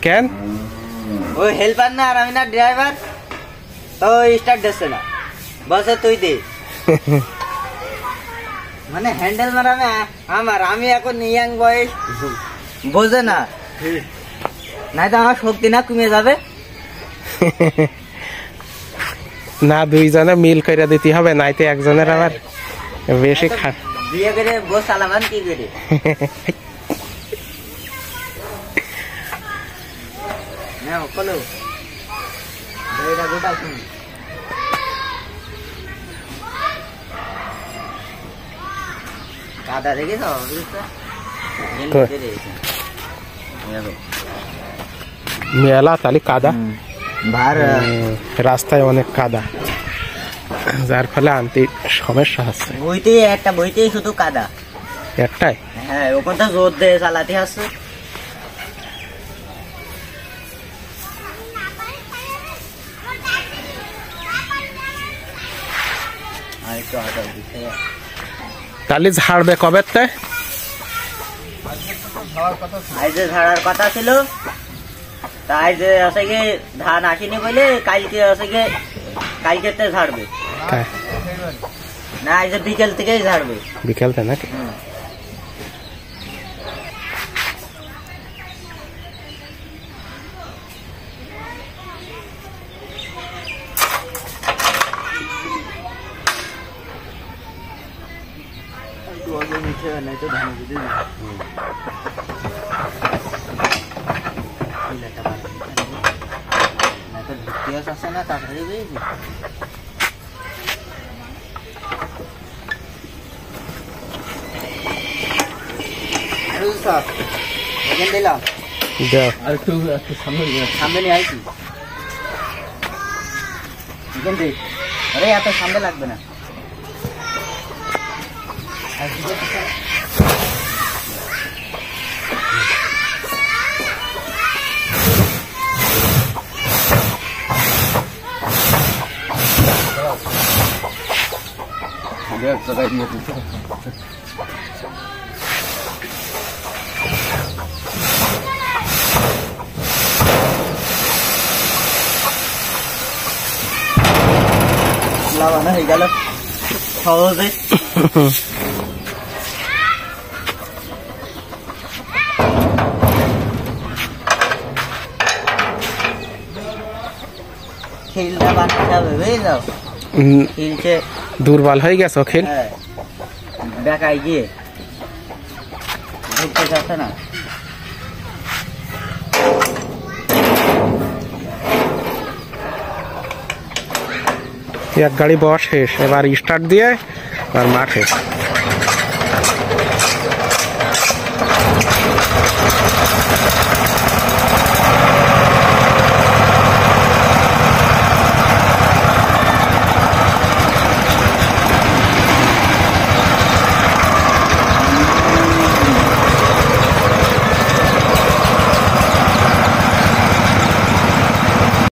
কেন? ওই হেল্পার না আর আমি না ড্রাইভার, তো স্টার্ট দিচ্ছে না, বসে তুই দে। মানে হ্যান্ডেল মারাবে আমার, আমি এখন ইয়াং বয়স, বোঝে না, নাই তো আমার শক্তি না কমে যাবে। না, দুইজনে মিল করে দিতে হবে, নাইতে একজনের আবার বেশি বিয়ে করে বস চালাবান কি করে? কাদা দেখেছ মেলা, তাহলে কাদা ভার রাস্তায় অনেক কাদা, যার ফলে আনতে সমস্যা হচ্ছে। বইতেই একটা বইতেই শুধু কাদা একটাই। হ্যাঁ, ওখান তো জোর দিয়ে চালাতে আসছে। তাহলে ঝাড়বে কবে? আজ ঝাড়ার কথা ছিল, তাই যে আছে কি ধান আসেনি বলে কালকে আছে কি কালকে ঝাড়বে না, আজ বিকেল থেকেই ঝাড়বে। বিকেলতে নাকি? আছে না তাড়াতাড়ি দিলাম, সামনে নিয়ে আসি। আরে এত সামনে লাগবে না। লাগানো হয়ে গেল সহজে। খেলটা বানাতে হবে, বুঝলো? খেলছে দুর্বল হয়ে গেছে খেল, বেকায় গিয়ে ঘুরতে যাচ্ছে না। এক গাড়ি বস শেষ, এবার স্টার্ট দিয়ে আর মাঠে।